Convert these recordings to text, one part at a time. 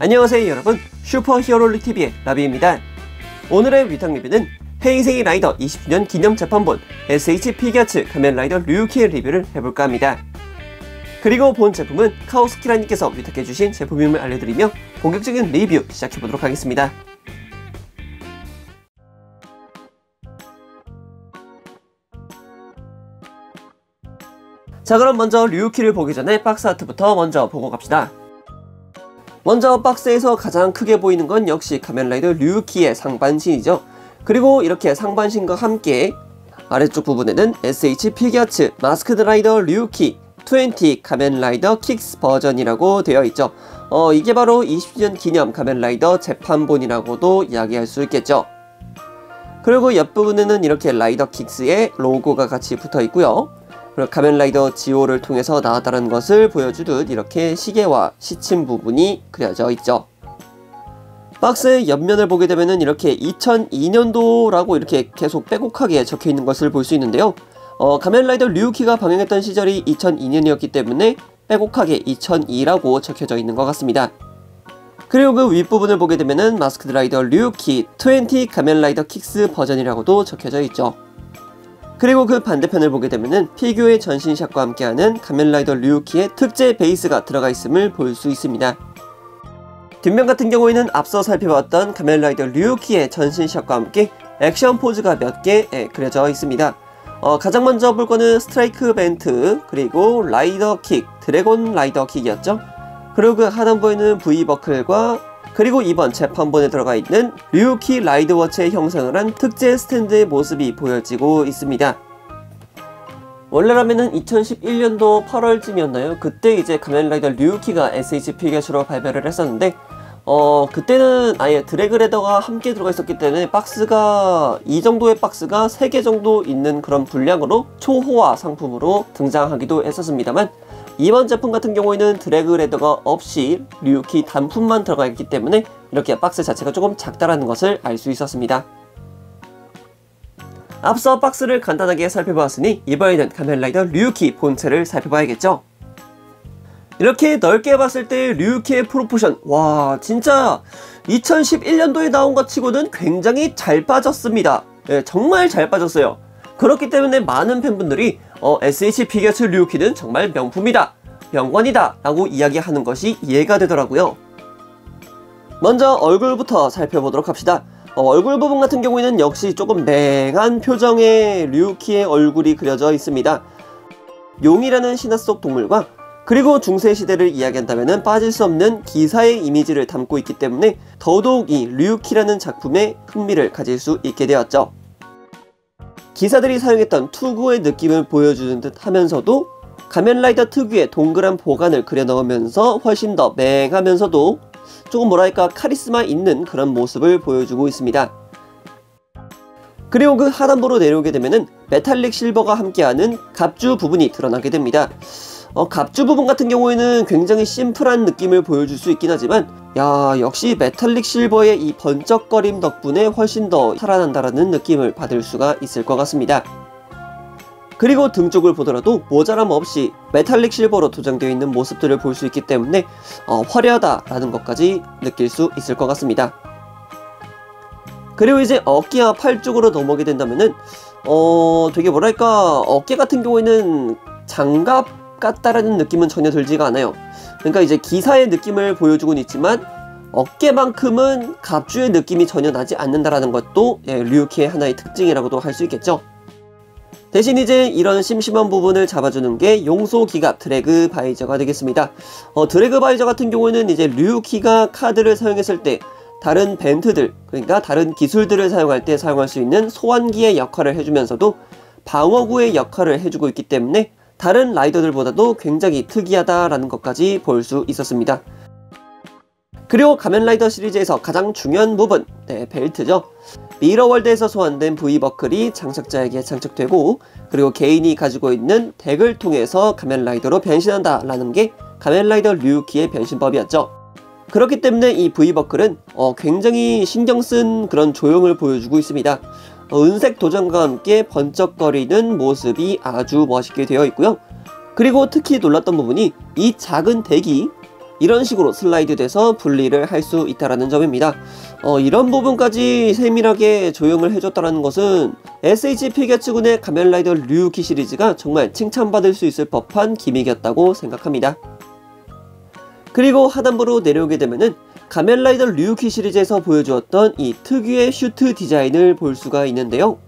안녕하세요 여러분, 슈퍼히어로릭TV의 라비입니다. 오늘의 위탁 리뷰는 헤이세이 라이더 20주년 기념 재판본 SH 피겨츠 가면라이더 류키의 리뷰를 해볼까 합니다. 그리고 본 제품은 카오스키라님께서 위탁해주신 제품임을 알려드리며 본격적인 리뷰 시작해보도록 하겠습니다. 자, 그럼 먼저 류키를 보기 전에 박스 아트부터 먼저 보고 갑시다. 먼저 박스에서 가장 크게 보이는 건 역시 가면라이더 류키의 상반신이죠. 그리고 이렇게 상반신과 함께 아래쪽 부분에는 SH 피겨츠 마스크드 라이더 류키 20 가면라이더 킥스 버전이라고 되어 있죠. 이게 바로 20주년 기념 가면라이더 재판본이라고도 이야기할 수 있겠죠. 그리고 옆부분에는 이렇게 라이더 킥스의 로고가 같이 붙어 있고요. 그리고 가면라이더 지오를 통해서 나왔다는 것을 보여주듯 이렇게 시계와 시침 부분이 그려져 있죠. 박스의 옆면을 보게 되면은 이렇게 2002년도라고 이렇게 계속 빼곡하게 적혀 있는 것을 볼 수 있는데요. 가면라이더 류키가 방영했던 시절이 2002년이었기 때문에 빼곡하게 2002라고 적혀져 있는 것 같습니다. 그리고 그 윗부분을 보게 되면은 마스크드 라이더 류키 20 가면라이더 킥스 버전이라고도 적혀져 있죠. 그리고 그 반대편을 보게 되면은 피규어의 전신샷과 함께하는 가면라이더 류키의 특제 베이스가 들어가 있음을 볼 수 있습니다. 뒷면 같은 경우에는 앞서 살펴봤던 가면라이더 류키의 전신샷과 함께 액션 포즈가 몇 개 그려져 있습니다. 가장 먼저 볼 거는 스트라이크 벤트, 그리고 라이더 킥, 드래곤 라이더 킥이었죠. 그리고 그 하단부에는 V버클과 그리고 이번 재판본에 들어가 있는 류키 라이드워치의 형상을 한 특제 스탠드의 모습이 보여지고 있습니다. 원래라면은 2011년도 8월쯤이었나요? 그때 이제 가면라이더 류키가 SH 피겨츠로 발매를 했었는데 그때는 아예 드래그 레더가 함께 들어가 있었기 때문에 박스가 이 정도의 박스가 3개 정도 있는 그런 분량으로 초호화 상품으로 등장하기도 했었습니다만, 이번 제품 같은 경우에는 드래그 레더가 없이 류키 단품만 들어가 있기 때문에 이렇게 박스 자체가 조금 작다라는 것을 알 수 있었습니다. 앞서 박스를 간단하게 살펴보았으니 이번에는 가면라이더 류키 본체를 살펴봐야겠죠. 이렇게 넓게 봤을 때 류키의 프로포션, 와 진짜 2011년도에 나온 것 치고는 굉장히 잘 빠졌습니다. 정말 잘 빠졌어요. 그렇기 때문에 많은 팬분들이 SH 피겨츠 류키는 정말 명품이다, 명관이다 라고 이야기하는 것이 이해가 되더라고요. 먼저 얼굴부터 살펴보도록 합시다. 얼굴 부분 같은 경우에는 역시 조금 맹한 표정의 류키의 얼굴이 그려져 있습니다. 용이라는 신화 속 동물과 그리고 중세시대를 이야기한다면 빠질 수 없는 기사의 이미지를 담고 있기 때문에 더더욱 이 류키라는 작품에 흥미를 가질 수 있게 되었죠. 기사들이 사용했던 투구의 느낌을 보여주는 듯 하면서도 가면라이더 특유의 동그란 보관을 그려 넣으면서 훨씬 더 맹하면서도 조금 뭐랄까 카리스마 있는 그런 모습을 보여주고 있습니다. 그리고 그 하단부로 내려오게 되면은 메탈릭 실버가 함께하는 갑주 부분이 드러나게 됩니다. 갑주 부분 같은 경우에는 굉장히 심플한 느낌을 보여줄 수 있긴 하지만 역시 메탈릭 실버의 이 번쩍거림 덕분에 훨씬 더 살아난다라는 느낌을 받을 수가 있을 것 같습니다. 그리고 등 쪽을 보더라도 모자람 없이 메탈릭 실버로 도장되어 있는 모습들을 볼 수 있기 때문에 화려하다라는 것까지 느낄 수 있을 것 같습니다. 그리고 이제 어깨와 팔 쪽으로 넘어오게 된다면은 되게 뭐랄까 어깨 같은 경우에는 장갑 같다라는 느낌은 전혀 들지가 않아요. 그러니까 이제 기사의 느낌을 보여주곤 있지만 어깨만큼은 갑주의 느낌이 전혀 나지 않는다라는 것도 류키의 하나의 특징이라고도 할 수 있겠죠. 대신 이제 이런 심심한 부분을 잡아주는 게 용소 기갑 드래그 바이저가 되겠습니다. 드래그 바이저 같은 경우에는 이제 류키가 카드를 사용했을 때 다른 벤트들, 그러니까 다른 기술들을 사용할 때 사용할 수 있는 소환기의 역할을 해주면서도 방어구의 역할을 해주고 있기 때문에 다른 라이더들보다도 굉장히 특이하다라는 것까지 볼 수 있었습니다. 그리고 가면라이더 시리즈에서 가장 중요한 부분, 벨트죠. 미러월드에서 소환된 V버클이 장착자에게 장착되고, 그리고 개인이 가지고 있는 덱을 통해서 가면라이더로 변신한다 라는 게 가면라이더 류키의 변신법이었죠. 그렇기 때문에 이 V버클은 굉장히 신경쓴 그런 조형을 보여주고 있습니다. 은색 도장과 함께 번쩍거리는 모습이 아주 멋있게 되어 있고요. 그리고 특히 놀랐던 부분이 이 작은 덱이 이런 식으로 슬라이드 돼서 분리를 할 수 있다는 점입니다. 이런 부분까지 세밀하게 조형을 해줬다는 것은 SH 피겨 측은의 가면라이더 류키 시리즈가 정말 칭찬받을 수 있을 법한 기믹이었다고 생각합니다. 그리고 하단부로 내려오게 되면은 가면라이더 류키 시리즈에서 보여주었던 이 특유의 슈트 디자인을 볼 수가 있는데요.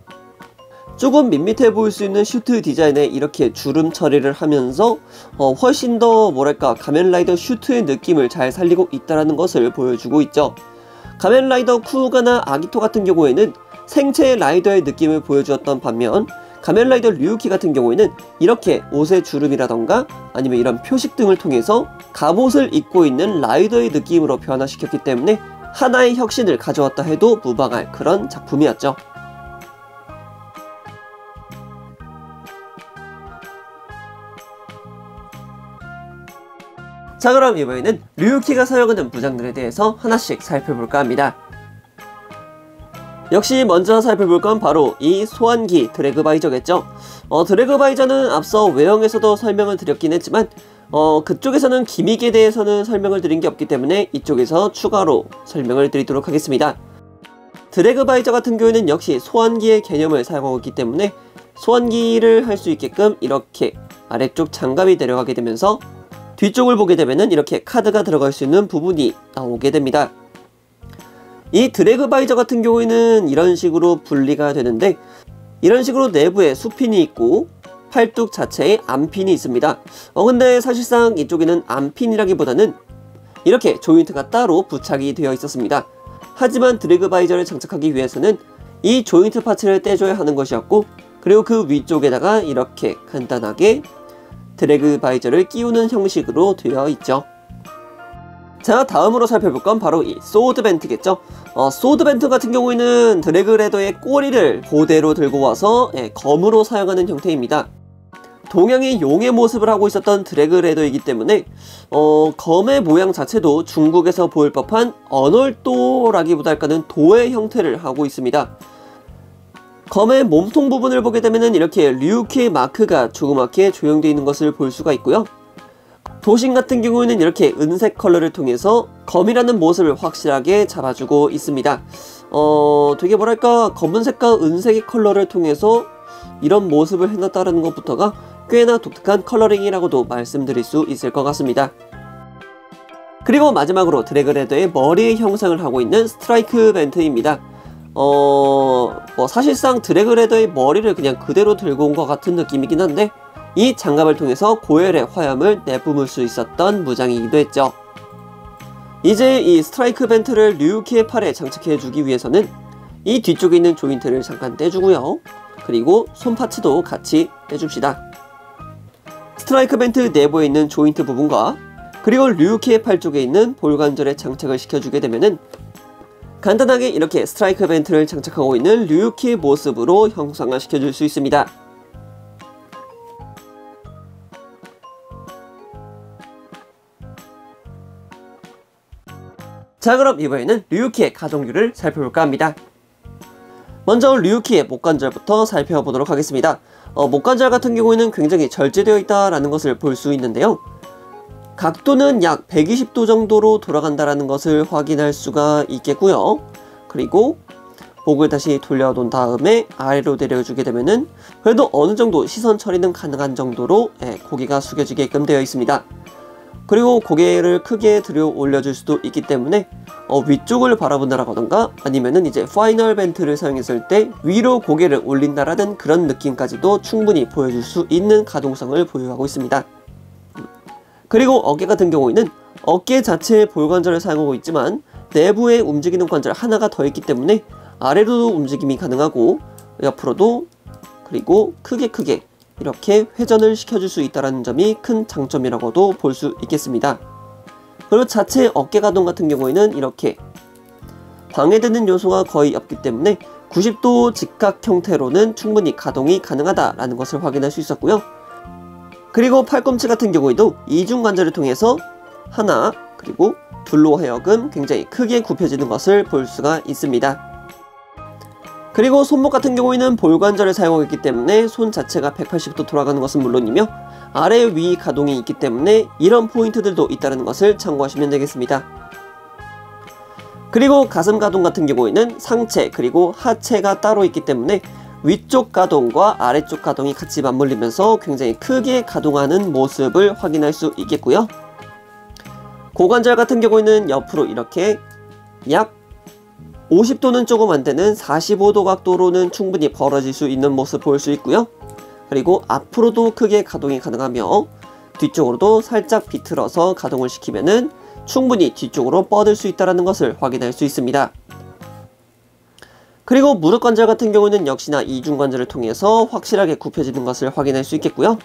조금 밋밋해 보일 수 있는 슈트 디자인에 이렇게 주름 처리를 하면서 훨씬 더 뭐랄까 가면라이더 슈트의 느낌을 잘 살리고 있다는 것을 보여주고 있죠. 가면라이더 쿠우가나 아기토 같은 경우에는 생체 라이더의 느낌을 보여주었던 반면 가면라이더 류키 같은 경우에는 이렇게 옷의 주름이라던가 아니면 이런 표식 등을 통해서 갑옷을 입고 있는 라이더의 느낌으로 변화시켰기 때문에 하나의 혁신을 가져왔다 해도 무방할 그런 작품이었죠. 자, 그럼 이번에는 류키가 사용하는 무장들에 대해서 하나씩 살펴볼까 합니다. 역시 먼저 살펴볼 건 바로 이 소환기 드래그 바이저겠죠. 드래그 바이저는 앞서 외형에서도 설명을 드렸긴 했지만 그쪽에서는 기믹에 대해서는 설명을 드린 게 없기 때문에 이쪽에서 추가로 설명을 드리도록 하겠습니다. 드래그 바이저 같은 경우에는 역시 소환기의 개념을 사용하고 있기 때문에 소환기를 할 수 있게끔 이렇게 아래쪽 장갑이 내려가게 되면서 뒤쪽을 보게 되면은 이렇게 카드가 들어갈 수 있는 부분이 나오게 됩니다. 이 드래그 바이저 같은 경우에는 이런 식으로 분리가 되는데 이런 식으로 내부에 수핀이 있고 팔뚝 자체에 암핀이 있습니다. 근데 사실상 이쪽에는 암핀이라기보다는 이렇게 조인트가 따로 부착이 되어 있었습니다. 하지만 드래그 바이저를 장착하기 위해서는 이 조인트 파츠를 떼줘야 하는 것이었고 그리고 그 위쪽에다가 이렇게 간단하게 드래그 바이저를 끼우는 형식으로 되어 있죠. 자, 다음으로 살펴볼 건 바로 이 소드 벤트겠죠. 소드 벤트 같은 경우에는 드래그 레더의 꼬리를 그대로 들고 와서 검으로 사용하는 형태입니다. 동양의 용의 모습을 하고 있었던 드래그 레더이기 때문에 검의 모양 자체도 중국에서 보일 법한 언월도라기보다는 도의 형태를 하고 있습니다. 검의 몸통 부분을 보게 되면 이렇게 류키의 마크가 조그맣게 조형되어 있는 것을 볼 수가 있고요. 도신 같은 경우에는 이렇게 은색 컬러를 통해서 검이라는 모습을 확실하게 잡아주고 있습니다. 되게 뭐랄까 검은색과 은색의 컬러를 통해서 이런 모습을 해놨다는 것부터가 꽤나 독특한 컬러링이라고도 말씀드릴 수 있을 것 같습니다. 그리고 마지막으로 드래그 레더의 머리의 형상을 하고 있는 스트라이크 벤트입니다. 사실상 드래그 레더의 머리를 그냥 그대로 들고 온 것 같은 느낌이긴 한데 이 장갑을 통해서 고열의 화염을 내뿜을 수 있었던 무장이기도 했죠. 이제 이 스트라이크 벤트를 류키의 팔에 장착해주기 위해서는 이 뒤쪽에 있는 조인트를 잠깐 떼주고요. 그리고 손 파츠도 같이 떼줍시다. 스트라이크 벤트 내부에 있는 조인트 부분과 그리고 류키의 팔 쪽에 있는 볼관절에 장착을 시켜주게 되면은 간단하게 이렇게 스트라이크 벤트를 장착하고 있는 류키의 모습으로 형상화 시켜줄 수 있습니다. 자, 그럼 이번에는 류키의 가동률을 살펴볼까 합니다. 먼저 류키의 목관절부터 살펴보도록 하겠습니다. 목관절 같은 경우에는 굉장히 절제되어 있다는 것을 볼 수 있는데요. 각도는 약 120도 정도로 돌아간다는 것을 확인할 수가 있겠고요. 그리고 목을 다시 돌려놓은 다음에 아래로 내려주게 되면은 그래도 어느 정도 시선 처리는 가능한 정도로 고개가 숙여지게끔 되어 있습니다. 그리고 고개를 크게 들어 올려줄 수도 있기 때문에 위쪽을 바라본다라던가 아니면은 이제 파이널 벤트를 사용했을 때 위로 고개를 올린다라는 그런 느낌까지도 충분히 보여줄 수 있는 가동성을 보유하고 있습니다. 그리고 어깨 같은 경우에는 어깨 자체의 볼관절을 사용하고 있지만 내부에 움직이는 관절 하나가 더 있기 때문에 아래로도 움직임이 가능하고 옆으로도 그리고 크게 이렇게 회전을 시켜줄 수 있다는 점이 큰 장점이라고도 볼 수 있겠습니다. 그리고 자체 어깨 가동 같은 경우에는 이렇게 방해되는 요소가 거의 없기 때문에 90도 직각 형태로는 충분히 가동이 가능하다라는 것을 확인할 수 있었고요. 그리고 팔꿈치 같은 경우에도 이중관절을 통해서 하나 그리고 둘로 하여금 굉장히 크게 굽혀지는 것을 볼 수가 있습니다. 그리고 손목 같은 경우에는 볼관절을 사용하기 때문에 손 자체가 180도 돌아가는 것은 물론이며 아래 위 가동이 있기 때문에 이런 포인트들도 있다는 것을 참고하시면 되겠습니다. 그리고 가슴 가동 같은 경우에는 상체 그리고 하체가 따로 있기 때문에 위쪽 가동과 아래쪽 가동이 같이 맞물리면서 굉장히 크게 가동하는 모습을 확인할 수 있겠고요. 고관절 같은 경우에는 옆으로 이렇게 약 50도는 조금 안되는 45도 각도로는 충분히 벌어질 수 있는 모습 볼 수 있고요. 그리고 앞으로도 크게 가동이 가능하며 뒤쪽으로도 살짝 비틀어서 가동을 시키면은 충분히 뒤쪽으로 뻗을 수 있다는 것을 확인할 수 있습니다. 그리고 무릎 관절 같은 경우는 역시나 이중관절을 통해서 확실하게 굽혀지는 것을 확인할 수 있겠고요.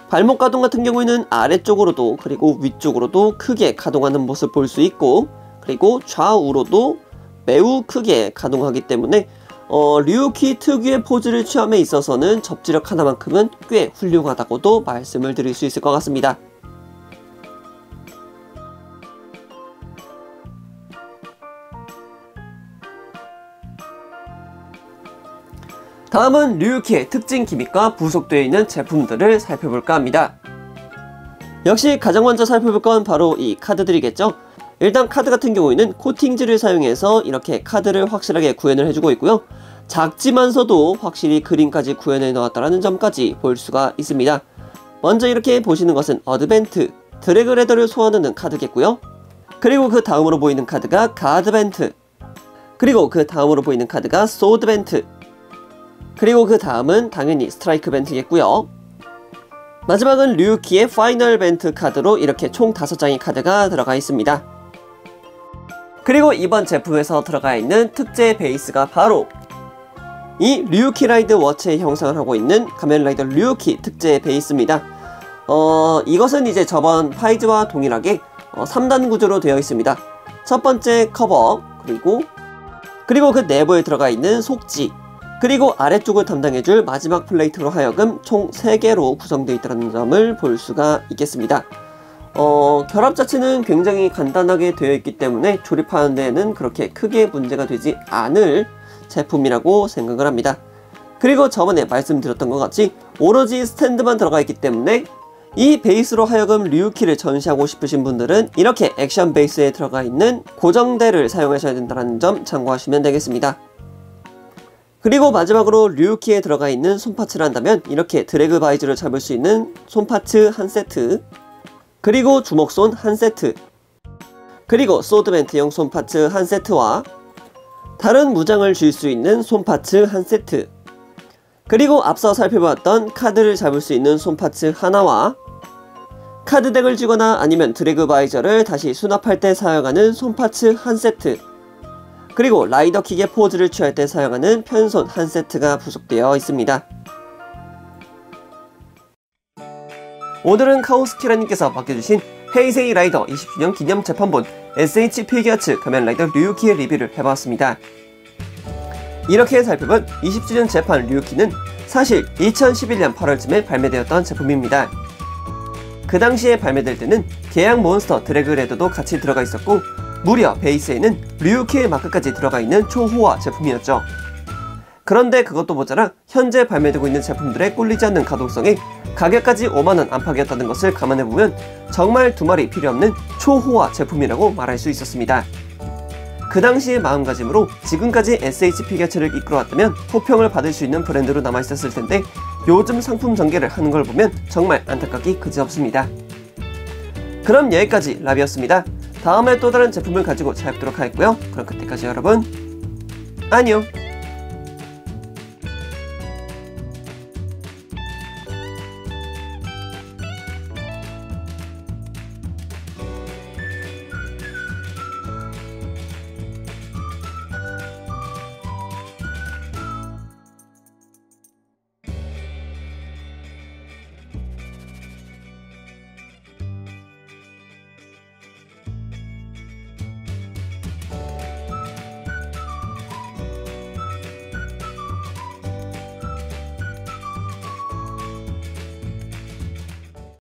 발목 가동 같은 경우에는 아래쪽으로도 그리고 위쪽으로도 크게 가동하는 모습 볼 수 있고, 그리고 좌우로도 매우 크게 가동하기 때문에 류키 특유의 포즈를 취함에 있어서는 접지력 하나만큼은 꽤 훌륭하다고도 말씀을 드릴 수 있을 것 같습니다. 다음은 류키의 특징 기믹과 부속되어 있는 제품들을 살펴볼까 합니다. 역시 가장 먼저 살펴볼 건 바로 이 카드들이겠죠. 일단 카드 같은 경우에는 코팅지를 사용해서 이렇게 카드를 확실하게 구현을 해주고 있고요. 작지만서도 확실히 그림까지 구현해 놓았다는 점까지 볼 수가 있습니다. 먼저 이렇게 보시는 것은 어드벤트, 드래그 레더를 소환하는 카드겠고요. 그리고 그 다음으로 보이는 카드가 가드벤트, 그리고 그 다음으로 보이는 카드가 소드벤트, 그리고 그 다음은 당연히 스트라이크 벤트겠고요. 마지막은 류키의 파이널 벤트 카드로 이렇게 총 5장의 카드가 들어가 있습니다. 그리고 이번 제품에서 들어가 있는 특제 베이스가 바로 이 류키 라이드 워치에 형성을 하고 있는 가면라이더 류키 특제 베이스입니다. 이것은 이제 저번 파이즈와 동일하게 3단 구조로 되어 있습니다. 첫 번째 커버, 그리고 그 내부에 들어가 있는 속지, 그리고 아래쪽을 담당해줄 마지막 플레이트로 하여금 총 3개로 구성되어 있다는 점을 볼 수가 있겠습니다. 결합 자체는 굉장히 간단하게 되어 있기 때문에 조립하는 데에는 그렇게 크게 문제가 되지 않을 제품이라고 생각을 합니다. 그리고 저번에 말씀드렸던 것 같이 오로지 스탠드만 들어가 있기 때문에 이 베이스로 하여금 류키를 전시하고 싶으신 분들은 이렇게 액션 베이스에 들어가 있는 고정대를 사용하셔야 된다는 점 참고하시면 되겠습니다. 그리고 마지막으로 류키에 들어가 있는 손파츠를 한다면 이렇게 드래그 바이즈를 잡을 수 있는 손파츠 한 세트, 그리고 주먹손 한 세트, 그리고 소드벤트용 손파츠 한 세트와 다른 무장을 줄 수 있는 손파츠 한 세트, 그리고 앞서 살펴봤던 카드를 잡을 수 있는 손파츠 하나와 카드덱을 쥐거나 아니면 드래그 바이저를 다시 수납할 때 사용하는 손파츠 한 세트, 그리고 라이더킥의 포즈를 취할 때 사용하는 편손 한 세트가 부속되어 있습니다. 오늘은 카오스키라님께서 맡겨주신 헤이세이 라이더 20주년 기념 재판본 SH 피규어츠 가면라이더 류키의 리뷰를 해봤습니다. 이렇게 살펴본 20주년 재판 류키는 사실 2011년 8월쯤에 발매되었던 제품입니다. 그 당시에 발매될 때는 계약 몬스터 드래그 레더도 같이 들어가 있었고 무려 베이스에는 류키의 마크까지 들어가 있는 초호화 제품이었죠. 그런데 그것도 모자라 현재 발매되고 있는 제품들의 꿀리지 않는 가동성에 가격까지 5만원 안팎이었다는 것을 감안해보면 정말 두말이 필요없는 초호화 제품이라고 말할 수 있었습니다. 그 당시의 마음가짐으로 지금까지 SH 피규어츠를 이끌어왔다면 호평을 받을 수 있는 브랜드로 남아있었을 텐데 요즘 상품 전개를 하는 걸 보면 정말 안타깝기 그지없습니다. 그럼 여기까지 라비였습니다. 다음에 또 다른 제품을 가지고 찾아뵙도록 하겠고요. 그럼 그때까지 여러분 안녕!